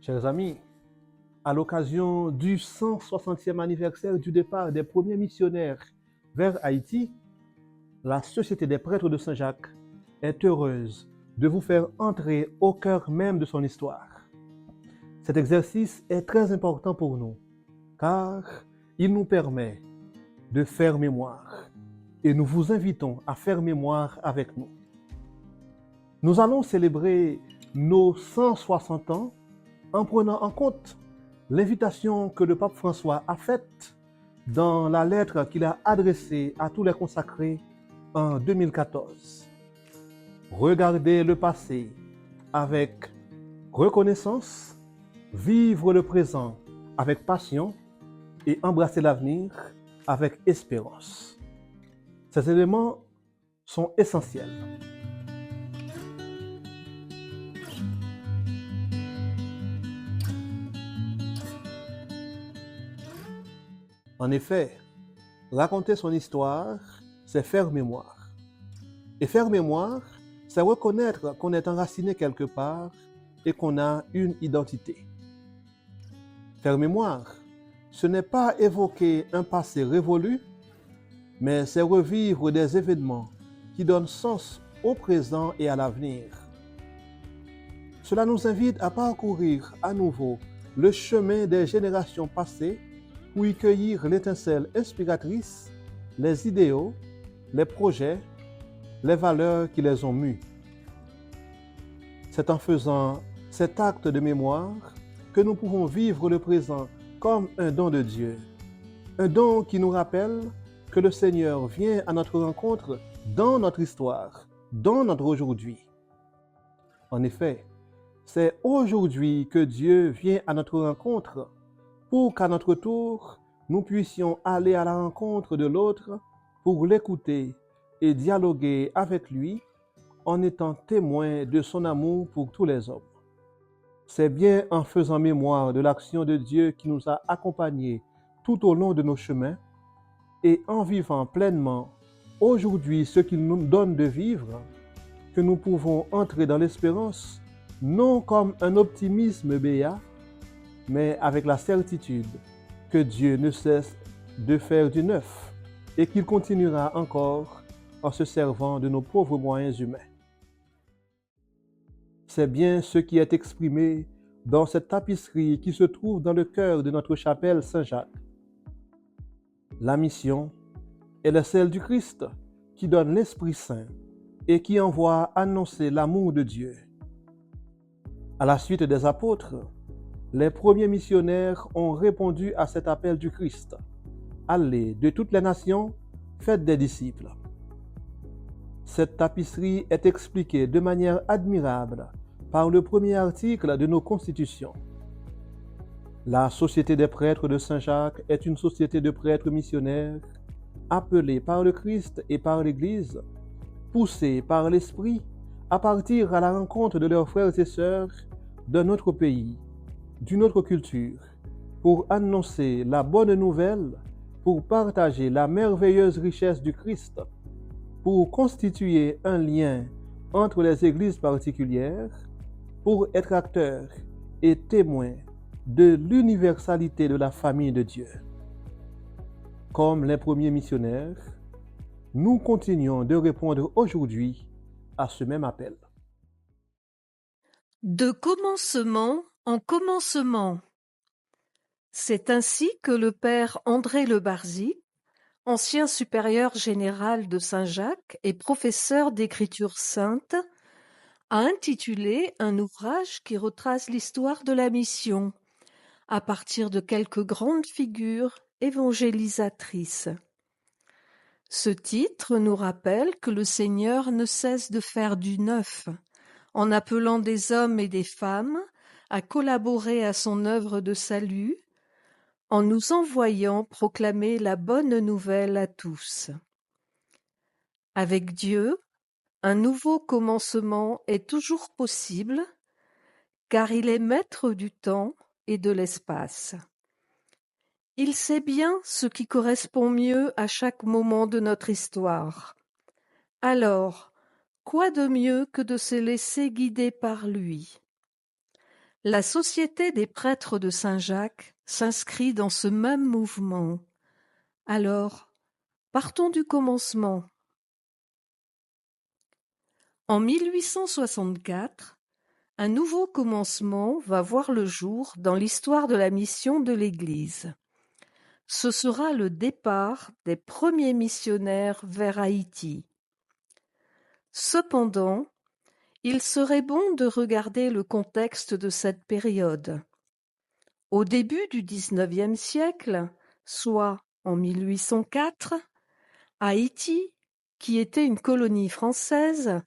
Chers amis, à l'occasion du 160e anniversaire du départ des premiers missionnaires vers Haïti, la Société des prêtres de Saint-Jacques est heureuse de vous faire entrer au cœur même de son histoire. Cet exercice est très important pour nous, car il nous permet de faire mémoire, et nous vous invitons à faire mémoire avec nous. Nous allons célébrer nos 160 ans en prenant en compte l'invitation que le pape François a faite dans la lettre qu'il a adressée à tous les consacrés en 2014. Regardez le passé avec reconnaissance, vivre le présent avec passion et embrasser l'avenir avec espérance. Ces éléments sont essentiels. En effet, raconter son histoire, c'est faire mémoire. Et faire mémoire, c'est reconnaître qu'on est enraciné quelque part et qu'on a une identité. Faire mémoire, ce n'est pas évoquer un passé révolu, mais c'est revivre des événements qui donnent sens au présent et à l'avenir. Cela nous invite à parcourir à nouveau le chemin des générations passées pour y cueillir l'étincelle inspiratrice, les idéaux, les projets, les valeurs qui les ont mus. C'est en faisant cet acte de mémoire que nous pouvons vivre le présent comme un don de Dieu. Un don qui nous rappelle que le Seigneur vient à notre rencontre dans notre histoire, dans notre aujourd'hui. En effet, c'est aujourd'hui que Dieu vient à notre rencontre pour qu'à notre tour, nous puissions aller à la rencontre de l'autre pour l'écouter et dialoguer avec lui en étant témoins de son amour pour tous les hommes. C'est bien en faisant mémoire de l'action de Dieu qui nous a accompagnés tout au long de nos chemins et en vivant pleinement aujourd'hui ce qu'il nous donne de vivre, que nous pouvons entrer dans l'espérance, non comme un optimisme béat, mais avec la certitude que Dieu ne cesse de faire du neuf et qu'il continuera encore en se servant de nos pauvres moyens humains. C'est bien ce qui est exprimé dans cette tapisserie qui se trouve dans le cœur de notre chapelle Saint-Jacques. La mission, elle est celle du Christ qui donne l'Esprit Saint et qui envoie annoncer l'amour de Dieu. À la suite des apôtres, les premiers missionnaires ont répondu à cet appel du Christ. Allez de toutes les nations, faites des disciples. Cette tapisserie est expliquée de manière admirable par le premier article de nos constitutions. La Société des prêtres de Saint-Jacques est une société de prêtres missionnaires appelés par le Christ et par l'Église, poussés par l'Esprit à partir à la rencontre de leurs frères et sœurs d'un autre pays, d'une autre culture, pour annoncer la bonne nouvelle, pour partager la merveilleuse richesse du Christ, pour constituer un lien entre les églises particulières, pour être acteurs et témoins de l'universalité de la famille de Dieu. Comme les premiers missionnaires, nous continuons de répondre aujourd'hui à ce même appel. De commencement en commencement. C'est ainsi que le père André Le Barzy, ancien supérieur général de Saint-Jacques et professeur d'écriture sainte, a intitulé un ouvrage qui retrace l'histoire de la mission, à partir de quelques grandes figures évangélisatrices. Ce titre nous rappelle que le Seigneur ne cesse de faire du neuf, en appelant des hommes et des femmes à collaborer à son œuvre de salut, en nous envoyant proclamer la bonne nouvelle à tous. Avec Dieu, un nouveau commencement est toujours possible, car il est maître du temps et de l'espace. Il sait bien ce qui correspond mieux à chaque moment de notre histoire. Alors, quoi de mieux que de se laisser guider par lui? La Société des prêtres de Saint-Jacques s'inscrit dans ce même mouvement. Alors, partons du commencement. En 1864, un nouveau commencement va voir le jour dans l'histoire de la mission de l'Église. Ce sera le départ des premiers missionnaires vers Haïti. Cependant, il serait bon de regarder le contexte de cette période. Au début du XIXe siècle, soit en 1804, Haïti, qui était une colonie française,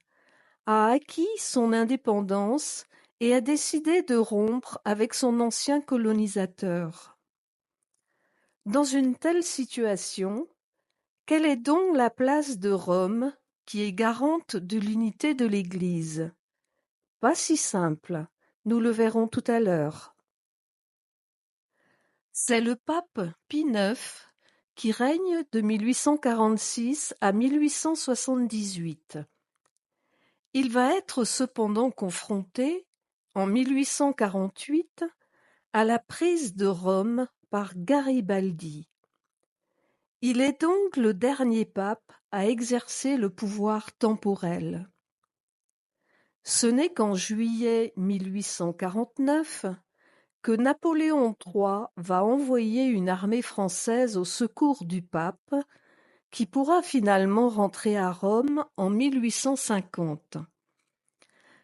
a acquis son indépendance et a décidé de rompre avec son ancien colonisateur. Dans une telle situation, quelle est donc la place de Rome, qui est garante de l'unité de l'Église? Pas si simple, nous le verrons tout à l'heure. C'est le pape Pie IX qui règne de 1846 à 1878. Il va être cependant confronté, en 1848, à la prise de Rome par Garibaldi. Il est donc le dernier pape à exercer le pouvoir temporel. Ce n'est qu'en juillet 1849 que Napoléon III va envoyer une armée française au secours du pape, qui pourra finalement rentrer à Rome en 1850.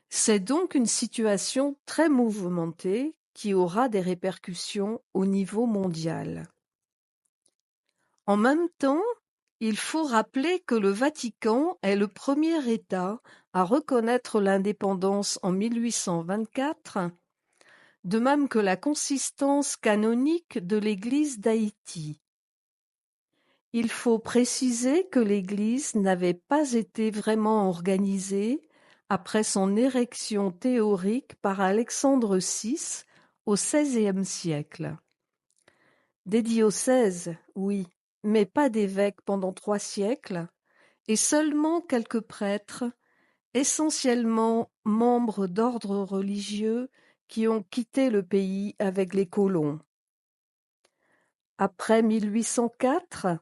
C'est donc une situation très mouvementée qui aura des répercussions au niveau mondial. En même temps, il faut rappeler que le Vatican est le premier État à reconnaître l'indépendance en 1824, de même que la consistance canonique de l'Église d'Haïti. Il faut préciser que l'Église n'avait pas été vraiment organisée après son érection théorique par Alexandre VI au XVIe siècle. Des diocèses, oui, mais pas d'évêques pendant 3 siècles, et seulement quelques prêtres, essentiellement membres d'ordres religieux, qui ont quitté le pays avec les colons. Après 1804,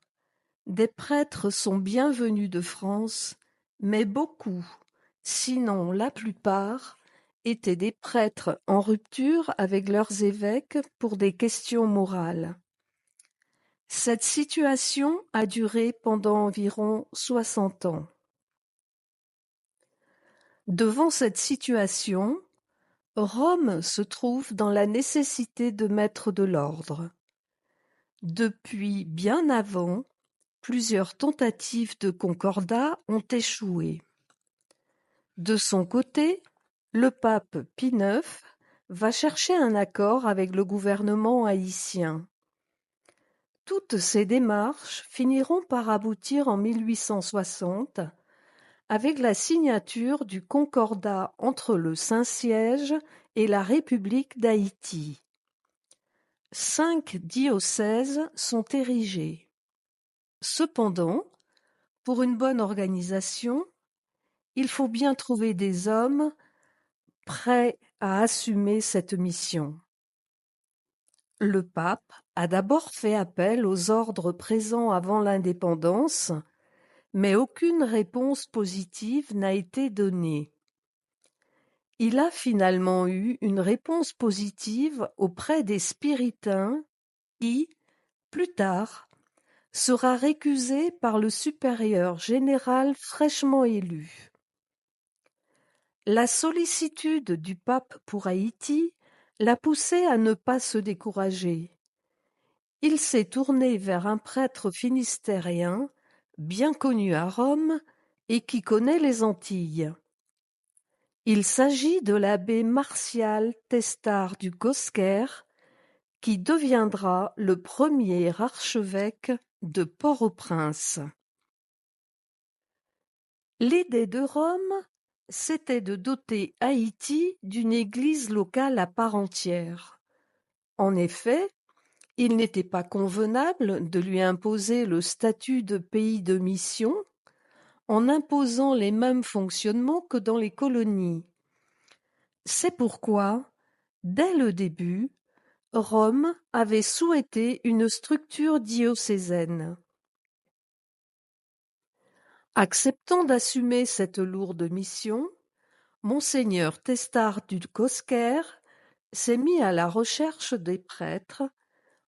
des prêtres sont bien venus de France, mais beaucoup, sinon la plupart, étaient des prêtres en rupture avec leurs évêques pour des questions morales. Cette situation a duré pendant environ 60 ans. Devant cette situation, Rome se trouve dans la nécessité de mettre de l'ordre. Depuis bien avant, plusieurs tentatives de concordat ont échoué. De son côté, le pape Pie IX va chercher un accord avec le gouvernement haïtien. Toutes ces démarches finiront par aboutir en 1860 avec la signature du concordat entre le Saint-Siège et la République d'Haïti. 5 diocèses sont érigés. Cependant, pour une bonne organisation, il faut bien trouver des hommes prêts à assumer cette mission. Le pape a d'abord fait appel aux ordres présents avant l'indépendance, mais aucune réponse positive n'a été donnée. Il a finalement eu une réponse positive auprès des spiritains qui, plus tard, sera récusé par le supérieur général fraîchement élu. La sollicitude du pape pour Haïti l'a poussé à ne pas se décourager. Il s'est tourné vers un prêtre finistérien, bien connu à Rome et qui connaît les Antilles. Il s'agit de l'abbé Martial Testard du Cosquer, qui deviendra le premier archevêque de Port-au-Prince. L'idée de Rome, c'était de doter Haïti d'une église locale à part entière. En effet, il n'était pas convenable de lui imposer le statut de pays de mission en imposant les mêmes fonctionnements que dans les colonies. C'est pourquoi Dès le début, Rome avait souhaité une structure diocésaine. Acceptant d'assumer cette lourde mission, Monseigneur Testard du Cosquer s'est mis à la recherche des prêtres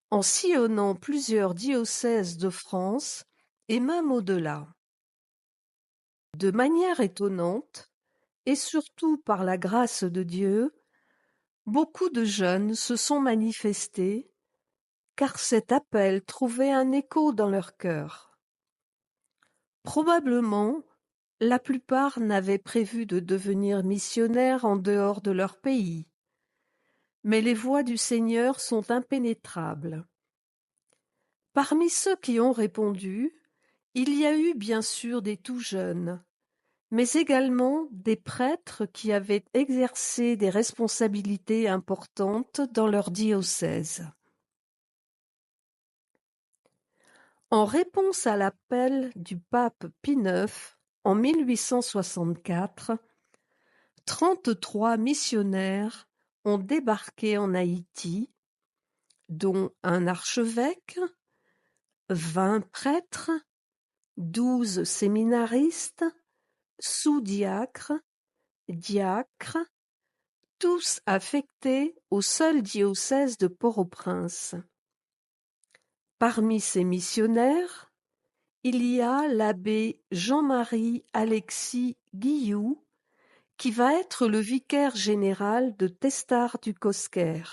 en sillonnant plusieurs diocèses de France et même au-delà. De manière étonnante, et surtout par la grâce de Dieu, beaucoup de jeunes se sont manifestés, car cet appel trouvait un écho dans leur cœur. Probablement, la plupart n'avaient prévu de devenir missionnaires en dehors de leur pays, mais les voies du Seigneur sont impénétrables. Parmi ceux qui ont répondu, il y a eu bien sûr des tout jeunes, mais également des prêtres qui avaient exercé des responsabilités importantes dans leur diocèse. En réponse à l'appel du pape Pie IX en 1864, 33 missionnaires ont débarqué en Haïti, dont un archevêque, 20 prêtres, 12 séminaristes, sous-diacres, diacres, tous affectés au seul diocèse de Port-au-Prince. Parmi ces missionnaires, il y a l'abbé Jean-Marie Alexis Guilloux, qui va être le vicaire général de Testard du Cosquer.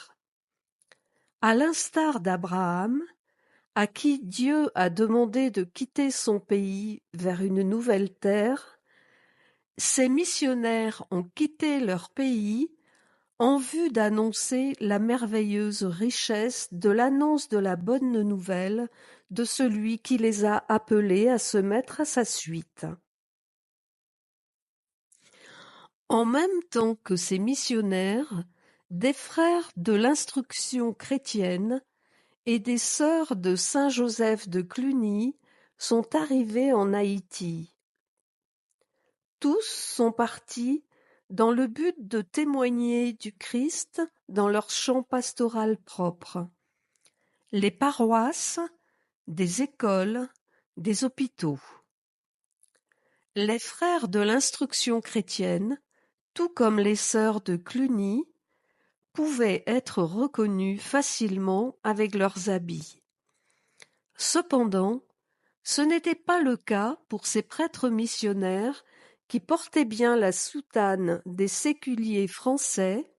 À l'instar d'Abraham, à qui Dieu a demandé de quitter son pays vers une nouvelle terre, ces missionnaires ont quitté leur pays en vue d'annoncer la merveilleuse richesse de l'annonce de la bonne nouvelle de celui qui les a appelés à se mettre à sa suite. En même temps que ces missionnaires, des frères de l'instruction chrétienne et des sœurs de Saint-Joseph de Cluny sont arrivés en Haïti. Tous sont partis dans le but de témoigner du Christ dans leur champ pastoral propre. Les paroisses, des écoles, des hôpitaux. Les frères de l'instruction chrétienne, tout comme les sœurs de Cluny, pouvaient être reconnus facilement avec leurs habits. Cependant, ce n'était pas le cas pour ces prêtres missionnaires qui portaient bien la soutane des séculiers français,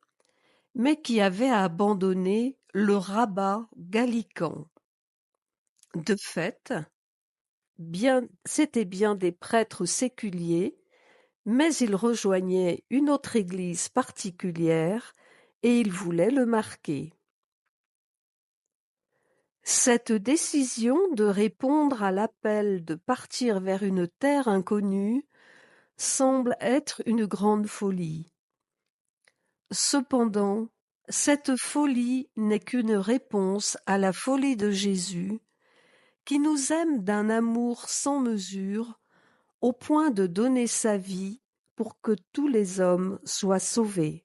mais qui avaient abandonné le rabat gallican. De fait, c'étaient bien des prêtres séculiers, mais ils rejoignaient une autre église particulière et ils voulaient le marquer. Cette décision de répondre à l'appel de partir vers une terre inconnue semble être une grande folie. Cependant, cette folie n'est qu'une réponse à la folie de Jésus, qui nous aime d'un amour sans mesure, au point de donner sa vie pour que tous les hommes soient sauvés.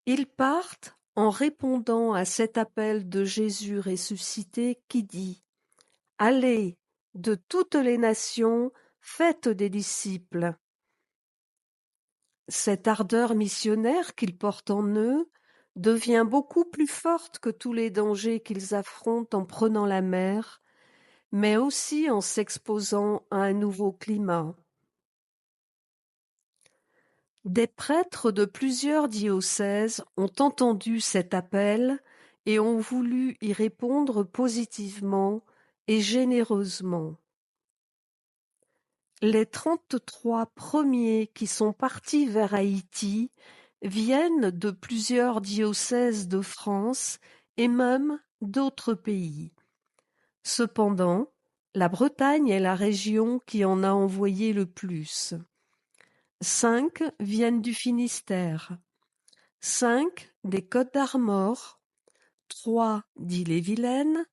Ils partent en répondant à cet appel de Jésus ressuscité qui dit « Allez, de toutes les nations, faites des disciples ». Cette ardeur missionnaire qu'ils portent en eux devient beaucoup plus forte que tous les dangers qu'ils affrontent en prenant la mer, mais aussi en s'exposant à un nouveau climat. Des prêtres de plusieurs diocèses ont entendu cet appel et ont voulu y répondre positivement et généreusement. Les 33 premiers qui sont partis vers Haïti viennent de plusieurs diocèses de France et même d'autres pays. Cependant, la Bretagne est la région qui en a envoyé le plus. 5 viennent du Finistère, 5 des Côtes-d'Armor, 3 d'Ille-et-Vilaine,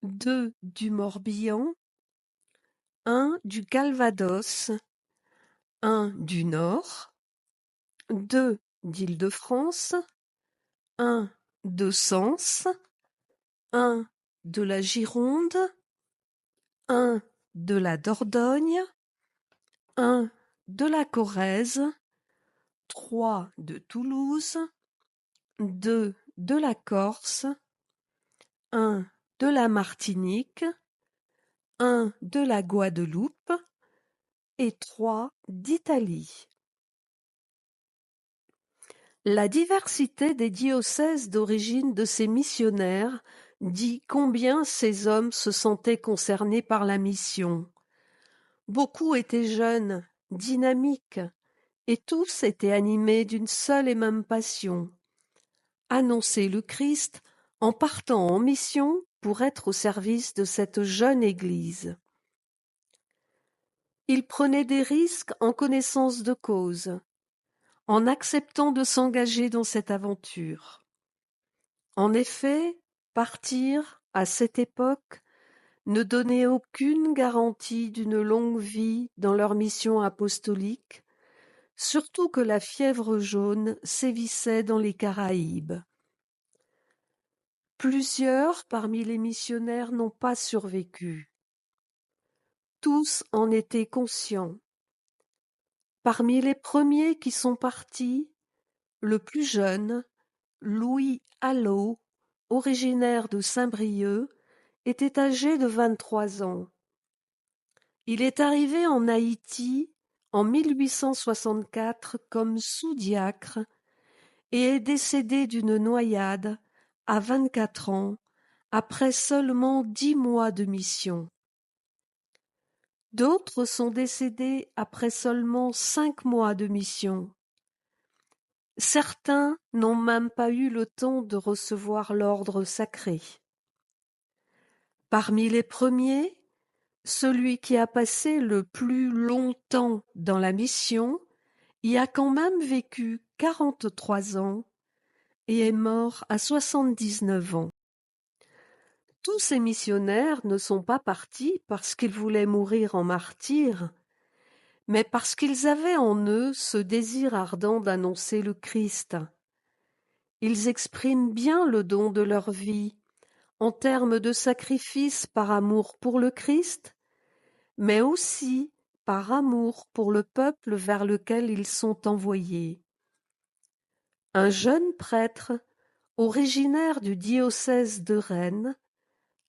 2 du Morbihan, 1 du Calvados, 1 du Nord, 2 d'Île-de-France, 1 de Sens, 1 de la Gironde, 1 de la Dordogne, 1 de la Corrèze, 3 de Toulouse, 2 de la Corse, 1 de la Martinique, 1 de la Guadeloupe et 3 d'Italie. La diversité des diocèses d'origine de ces missionnaires dit combien ces hommes se sentaient concernés par la mission. Beaucoup étaient jeunes, dynamiques, et tous étaient animés d'une seule et même passion: annoncer le Christ en partant en mission pour être au service de cette jeune Église. Ils prenaient des risques en connaissance de cause, en acceptant de s'engager dans cette aventure. En effet, partir, à cette époque, ne donnait aucune garantie d'une longue vie dans leur mission apostolique, surtout que la fièvre jaune sévissait dans les Caraïbes. Plusieurs parmi les missionnaires n'ont pas survécu. Tous en étaient conscients. Parmi les premiers qui sont partis, le plus jeune, Louis Allo, originaire de Saint-Brieuc, était âgé de 23 ans. Il est arrivé en Haïti en 1864 comme sous-diacre et est décédé d'une noyade à 24 ans après seulement 10 mois de mission. D'autres sont décédés après seulement 5 mois de mission. Certains n'ont même pas eu le temps de recevoir l'ordre sacré. Parmi les premiers, celui qui a passé le plus longtemps dans la mission y a quand même vécu 43 ans et est mort à 79 ans. Tous ces missionnaires ne sont pas partis parce qu'ils voulaient mourir en martyrs, mais parce qu'ils avaient en eux ce désir ardent d'annoncer le Christ. Ils expriment bien le don de leur vie, en termes de sacrifice par amour pour le Christ, mais aussi par amour pour le peuple vers lequel ils sont envoyés. Un jeune prêtre, originaire du diocèse de Rennes,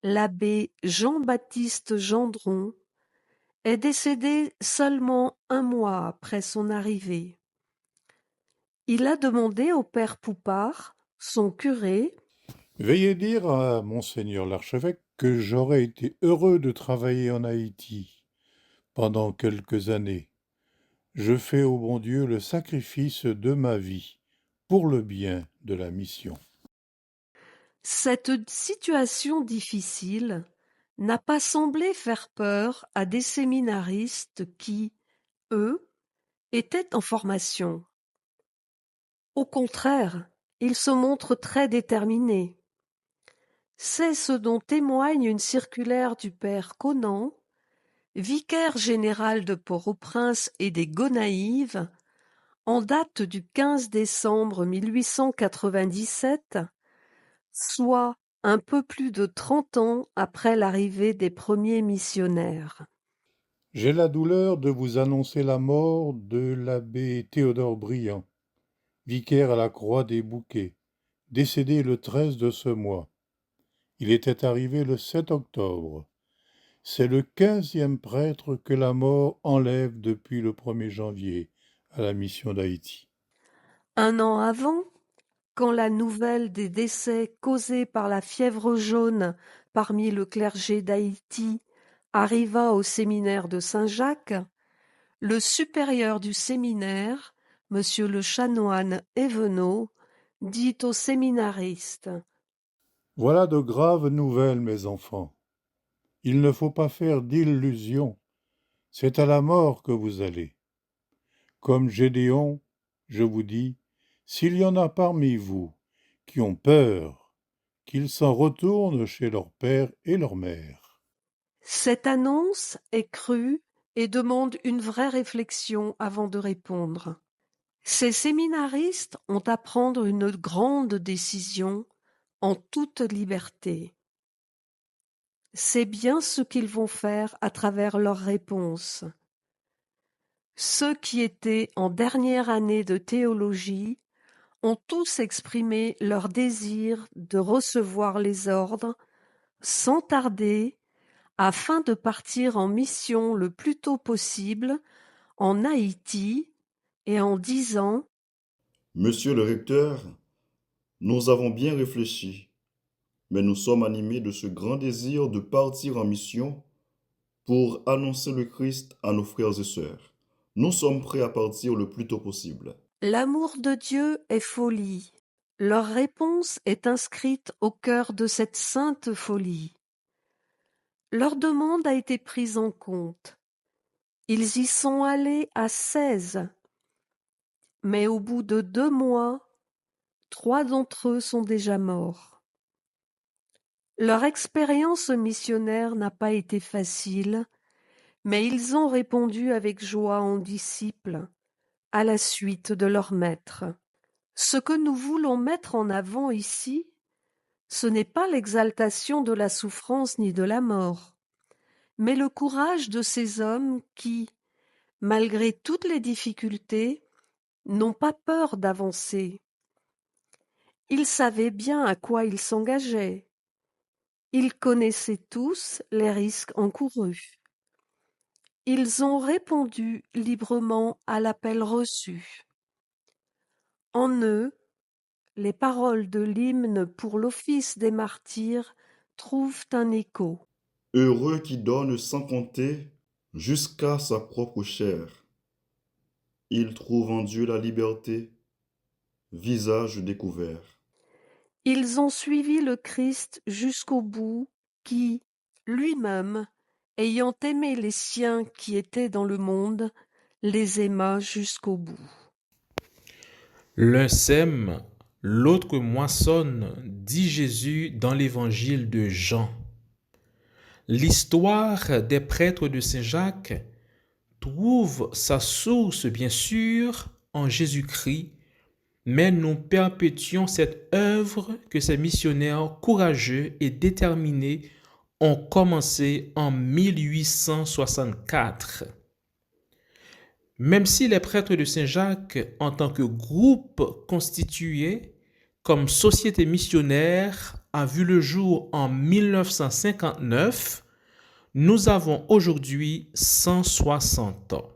l'abbé Jean-Baptiste Gendron, est décédé seulement 1 mois après son arrivée. Il a demandé au père Poupart, son curé: Veuillez dire à monseigneur l'archevêque que j'aurais été heureux de travailler en Haïti pendant quelques années. Je fais au bon Dieu le sacrifice de ma vie pour le bien de la mission. Cette situation difficile n'a pas semblé faire peur à des séminaristes qui, eux, étaient en formation. Au contraire, ils se montrent très déterminés. C'est ce dont témoigne une circulaire du père Conan, vicaire général de Port-au-Prince et des Gonaïves, en date du 15 décembre 1897, soit un peu plus de 30 ans après l'arrivée des premiers missionnaires. J'ai la douleur de vous annoncer la mort de l'abbé Théodore Briand, vicaire à la Croix des Bouquets, décédé le 13 de ce mois. Il était arrivé le 7 octobre. C'est le 15e prêtre que la mort enlève depuis le 1er janvier à la mission d'Haïti. 1 an avant, quand la nouvelle des décès causés par la fièvre jaune parmi le clergé d'Haïti arriva au séminaire de Saint-Jacques, le supérieur du séminaire, monsieur le chanoine Evenot, dit aux séminaristes: Voilà de graves nouvelles, mes enfants. Il ne faut pas faire d'illusions. C'est à la mort que vous allez. Comme Gédéon, je vous dis, s'il y en a parmi vous qui ont peur, qu'ils s'en retournent chez leur père et leur mère. Cette annonce est crue et demande une vraie réflexion avant de répondre. Ces séminaristes ont à prendre une grande décision en toute liberté. C'est bien ce qu'ils vont faire à travers leurs réponses. Ceux qui étaient en dernière année de théologie ont tous exprimé leur désir de recevoir les ordres sans tarder afin de partir en mission le plus tôt possible en Haïti et en disant Monsieur le recteur, nous avons bien réfléchi, mais nous sommes animés de ce grand désir de partir en mission pour annoncer le Christ à nos frères et sœurs. Nous sommes prêts à partir le plus tôt possible. « L'amour de Dieu est folie ». Leur réponse est inscrite au cœur de cette sainte folie. Leur demande a été prise en compte. Ils y sont allés à 16, mais au bout de 2 mois, 3 d'entre eux sont déjà morts. Leur expérience missionnaire n'a pas été facile, mais ils ont répondu avec joie en disciples, à la suite de leur maître. Ce que nous voulons mettre en avant ici, ce n'est pas l'exaltation de la souffrance ni de la mort, mais le courage de ces hommes qui, malgré toutes les difficultés, n'ont pas peur d'avancer. Ils savaient bien à quoi ils s'engageaient. Ils connaissaient tous les risques encourus. Ils ont répondu librement à l'appel reçu. En eux, les paroles de l'hymne pour l'office des martyrs trouvent un écho. Heureux qui donne sans compter jusqu'à sa propre chair. Il trouve en Dieu la liberté, visage découvert. Ils ont suivi le Christ jusqu'au bout qui, lui-même, ayant aimé les siens qui étaient dans le monde, les aima jusqu'au bout. L'un sème, l'autre moissonne, dit Jésus dans l'évangile de Jean. L'histoire des prêtres de Saint-Jacques trouve sa source, bien sûr, en Jésus-Christ, mais nous perpétuons cette œuvre que ces missionnaires courageux et déterminés ont commencé en 1864. Même si les prêtres de Saint-Jacques, en tant que groupe constitué comme société missionnaire, a vu le jour en 1959, nous avons aujourd'hui 160 ans.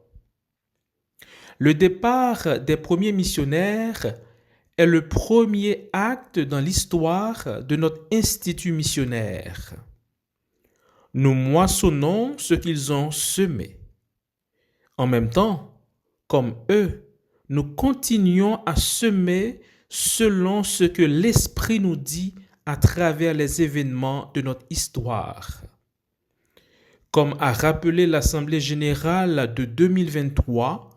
Le départ des premiers missionnaires est le premier acte dans l'histoire de notre institut missionnaire. Nous moissonnons ce qu'ils ont semé. En même temps, comme eux, nous continuons à semer selon ce que l'Esprit nous dit à travers les événements de notre histoire. Comme a rappelé l'Assemblée générale de 2023,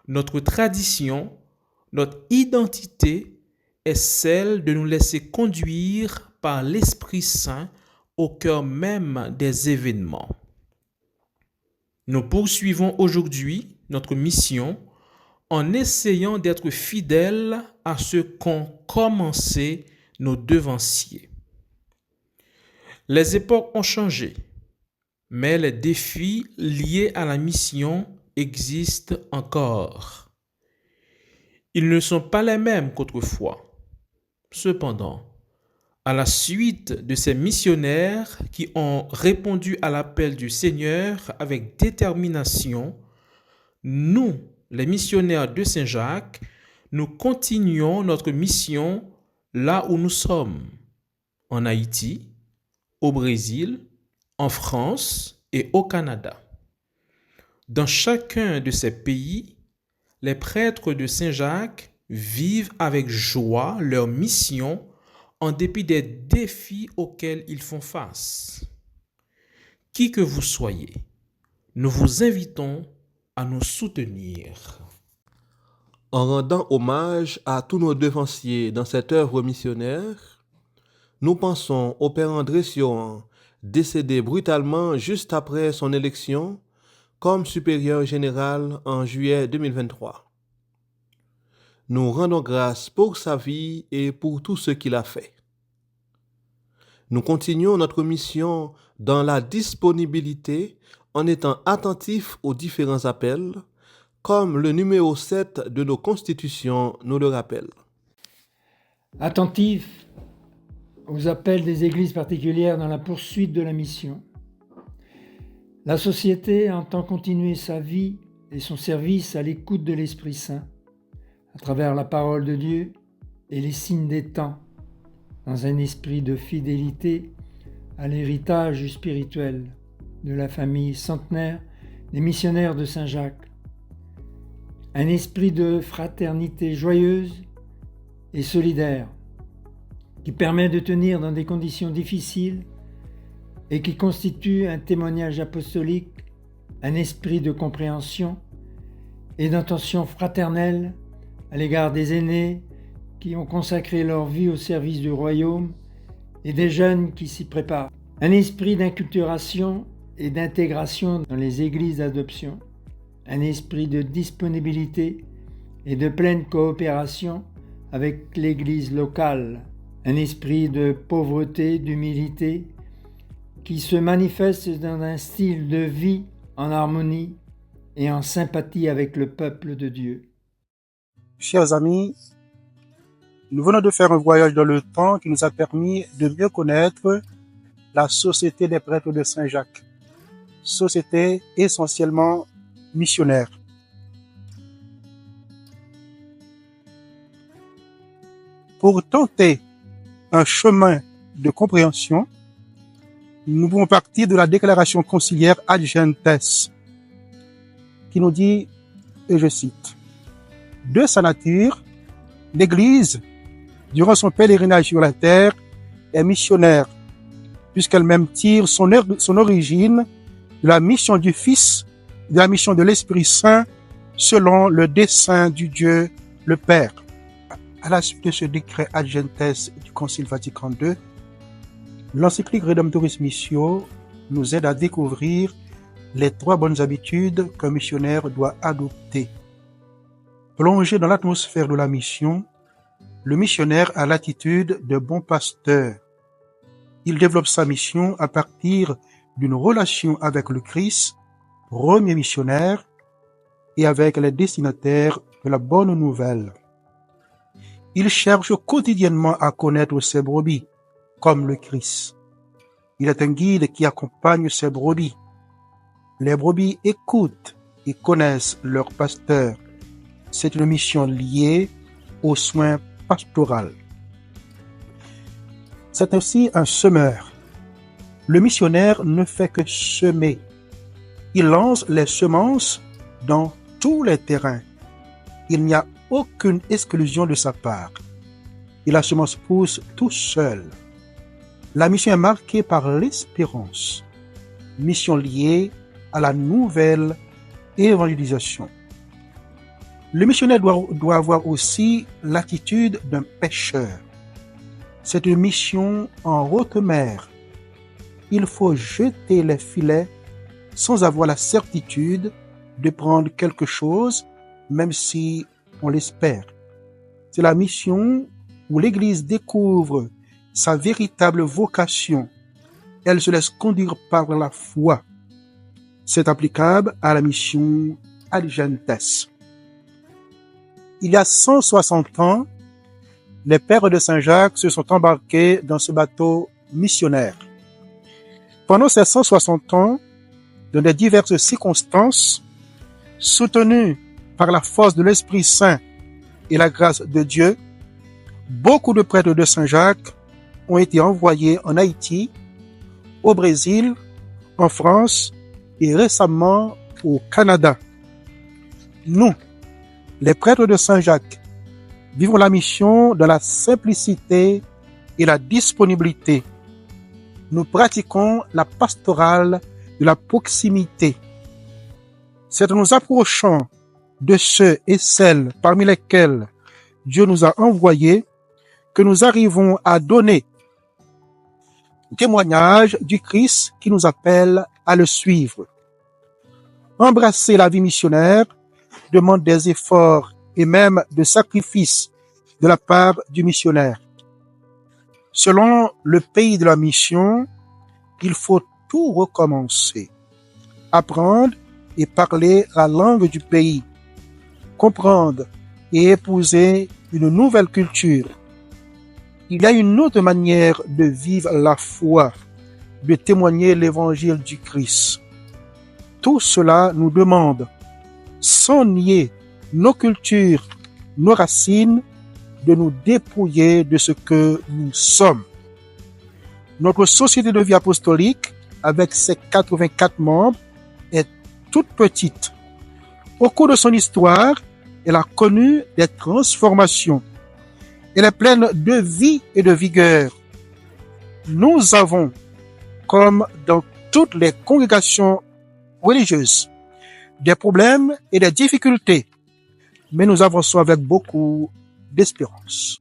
notre tradition, notre identité est celle de nous laisser conduire par l'Esprit Saint au cœur même des événements. Nous poursuivons aujourd'hui notre mission en essayant d'être fidèles à ce qu'ont commencé nos devanciers. Les époques ont changé, mais les défis liés à la mission existent encore. Ils ne sont pas les mêmes qu'autrefois. Cependant, à la suite de ces missionnaires qui ont répondu à l'appel du Seigneur avec détermination, nous, les missionnaires de Saint-Jacques, nous continuons notre mission là où nous sommes, en Haïti, au Brésil, en France et au Canada. Dans chacun de ces pays, les prêtres de Saint-Jacques vivent avec joie leur mission en dépit des défis auxquels ils font face. Qui que vous soyez, nous vous invitons à nous soutenir. En rendant hommage à tous nos devanciers dans cette œuvre missionnaire, nous pensons au Père André Siohan, décédé brutalement juste après son élection comme supérieur général en juillet 2023. nous rendons grâce pour sa vie et pour tout ce qu'il a fait. Nous continuons notre mission dans la disponibilité en étant attentifs aux différents appels, comme le numéro 7 de nos constitutions nous le rappelle. Attentifs aux appels des églises particulières dans la poursuite de la mission. La société entend continuer sa vie et son service à l'écoute de l'Esprit Saint, à travers la parole de Dieu et les signes des temps, dans un esprit de fidélité à l'héritage spirituel de la famille centenaire des missionnaires de Saint-Jacques. Un esprit de fraternité joyeuse et solidaire qui permet de tenir dans des conditions difficiles et qui constitue un témoignage apostolique, un esprit de compréhension et d'intention fraternelle à l'égard des aînés qui ont consacré leur vie au service du royaume et des jeunes qui s'y préparent. Un esprit d'inculturation et d'intégration dans les églises d'adoption. Un esprit de disponibilité et de pleine coopération avec l'église locale. Un esprit de pauvreté, d'humilité qui se manifeste dans un style de vie en harmonie et en sympathie avec le peuple de Dieu. Chers amis, nous venons de faire un voyage dans le temps qui nous a permis de mieux connaître la Société des prêtres de Saint-Jacques, société essentiellement missionnaire. Pour tenter un chemin de compréhension, nous pouvons partir de la déclaration conciliaire Ad Gentes, qui nous dit, et je cite, « De sa nature, l'Église, durant son pèlerinage sur la terre, est missionnaire, puisqu'elle-même tire son origine de la mission du Fils, de la mission de l'Esprit Saint, selon le dessein du Dieu le Père. » À la suite de ce décret Ad Gentes du Concile Vatican II, l'encyclique Redemptoris Missio nous aide à découvrir les 3 bonnes habitudes qu'un missionnaire doit adopter. Plongé dans l'atmosphère de la mission, le missionnaire a l'attitude de bon pasteur. Il développe sa mission à partir d'une relation avec le Christ, premier missionnaire, et avec les destinataires de la bonne nouvelle. Il cherche quotidiennement à connaître ses brebis, comme le Christ. Il est un guide qui accompagne ses brebis. Les brebis écoutent et connaissent leur pasteur. C'est une mission liée aux soins pastoraux. C'est aussi un semeur. Le missionnaire ne fait que semer. Il lance les semences dans tous les terrains. Il n'y a aucune exclusion de sa part. Et la semence pousse tout seul. La mission est marquée par l'espérance, mission liée à la nouvelle évangélisation. Le missionnaire doit avoir aussi l'attitude d'un pêcheur. C'est une mission en haute mer. Il faut jeter les filets sans avoir la certitude de prendre quelque chose, même si on l'espère. C'est la mission où l'Église découvre sa véritable vocation. Elle se laisse conduire par la foi. C'est applicable à la mission Ad Gentes. Il y a 160 ans, les pères de Saint-Jacques se sont embarqués dans ce bateau missionnaire. Pendant ces 160 ans, dans de diverses circonstances, soutenus par la force de l'Esprit Saint et la grâce de Dieu, beaucoup de prêtres de Saint-Jacques ont été envoyés en Haïti, au Brésil, en France et récemment au Canada. Nous, les prêtres de Saint-Jacques, vivons la mission dans la simplicité et la disponibilité. Nous pratiquons la pastorale de la proximité. C'est en nous approchant de ceux et celles parmi lesquels Dieu nous a envoyés que nous arrivons à donner témoignage du Christ qui nous appelle à le suivre. Embrasser la vie missionnaire demande des efforts et même de sacrifice de la part du missionnaire. Selon le pays de la mission, il faut tout recommencer. Apprendre et parler la langue du pays. Comprendre et épouser une nouvelle culture. Il y a une autre manière de vivre la foi, de témoigner l'évangile du Christ. Tout cela nous demande, sans nier nos cultures, nos racines, de nous dépouiller de ce que nous sommes. Notre société de vie apostolique, avec ses 84 membres, est toute petite. Au cours de son histoire, elle a connu des transformations. Elle est pleine de vie et de vigueur. Nous avons, comme dans toutes les congrégations religieuses, des problèmes et des difficultés, mais nous avançons avec beaucoup d'espérance.